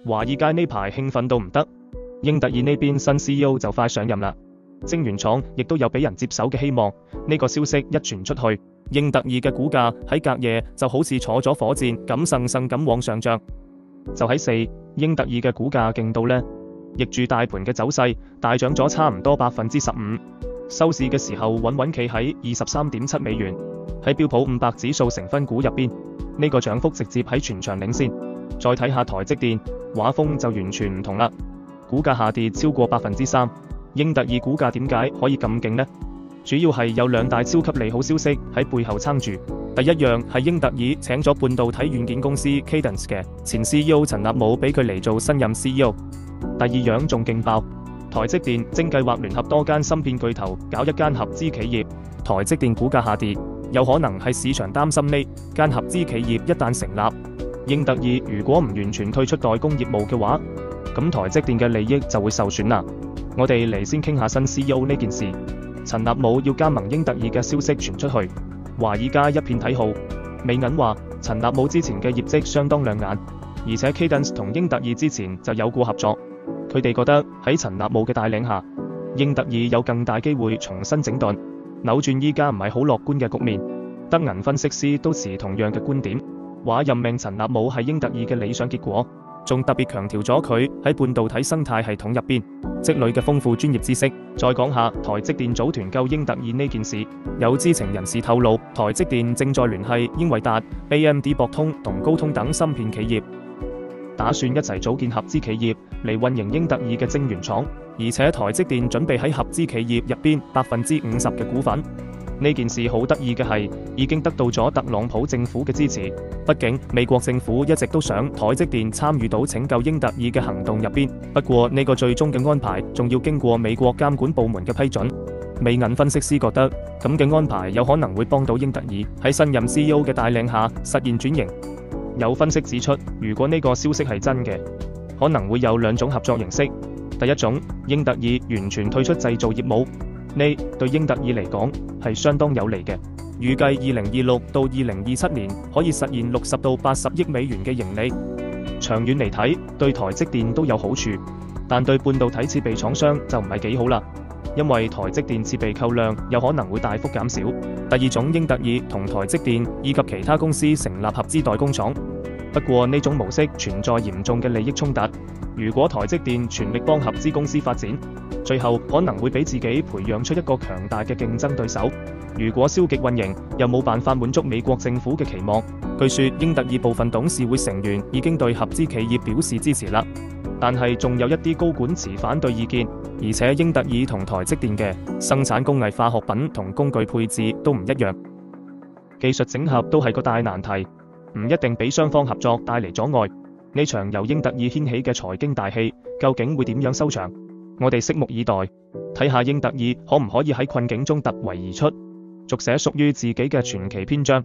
華爾街呢排興奮到唔得，英特爾呢邊新 CEO 就快上任啦，晶圓廠亦都有俾人接手嘅希望。呢個消息一傳出去，英特爾嘅股價喺隔夜就好似坐咗火箭咁蹭蹭咁往上漲。就喺4，英特爾嘅股價勁到呢，逆住大盤嘅走勢，大漲咗差唔多15%，收市嘅時候穩穩企喺23.7美元，喺標普500指數成分股入邊，呢個漲幅直接喺全場領先。再睇下台積電，畫風就完全唔同啦，股價下跌超過3%。英特爾股價點解可以咁勁呢？主要係有2大超級利好消息喺背後撐住。第一樣係英特爾請咗半導體軟件公司 Cadence 嘅前 CEO 陳立武俾佢嚟做新任 CEO。第二樣仲勁爆，台積電正計劃聯合多間芯片巨頭搞一間合資企業。台積電股價下跌，有可能係市場擔心呢間合資企業一旦成立，英特爾如果唔完全退出代工業務嘅話，咁台積電嘅利益就會受損啦。我哋嚟先傾下新 CEO 呢件事。陳立武要加盟英特爾嘅消息傳出去，華爾街一片睇好。美銀話陳立武之前嘅業績相當亮眼，而且 Cadence 同英特爾之前就有過合作，佢哋覺得喺陳立武嘅帶領下，英特爾有更大機會重新整頓，扭轉依家唔係好樂觀嘅局面。德銀分析師都持同樣嘅觀點，話任命陳立武係英特爾嘅理想結果，仲特別強調咗佢喺半導體生態系統入邊積累嘅豐富專業知識。再講下台積電組團購英特爾呢件事，有知情人士透露，台積電正在聯繫英偉達、AMD 博通同高通等芯片企業，打算一齊組建合資企業嚟運營英特爾嘅晶圓廠，而且台積電準備喺合資企業入邊50%嘅股份。呢件事好得意嘅係，已經得到咗特朗普政府嘅支持。畢竟美國政府一直都想台積電參與到拯救英特爾嘅行動入邊，不過呢個最終嘅安排仲要經過美國監管部門嘅批准。美銀分析師覺得咁嘅安排有可能會幫到英特爾喺新任 CEO 嘅帶領下實現轉型。有分析指出，如果呢個消息係真嘅，可能會有2種合作形式。第一種，英特爾完全退出製造業務，呢對英特爾嚟講係相當有利嘅，預計2026到2027年可以實現60到80億美元嘅盈利。長遠嚟睇，對台積電都有好處，但對半導體設備廠商就唔係幾好啦，因為台積電設備購量有可能會大幅減少。第二種，英特爾同台積電以及其他公司成立合資代工廠，不過呢種模式存在嚴重嘅利益衝突。如果台積電全力幫合資公司發展，最後可能會俾自己培養出一個強大嘅競爭對手。如果消極運營，又冇辦法滿足美國政府嘅期望。據說英特爾部分董事會成員已經對合資企業表示支持啦，但係仲有一啲高管持反對意見。而且英特爾同台積電嘅生產工藝化學品同工具配置都唔一樣，技術整合都係個大難題，唔一定俾雙方合作帶嚟阻礙。呢場由英特爾掀起嘅財經大戲究竟會點樣收場？我哋拭目以待，睇下英特爾可唔可以喺困境中突圍而出，續寫屬於自己嘅傳奇篇章。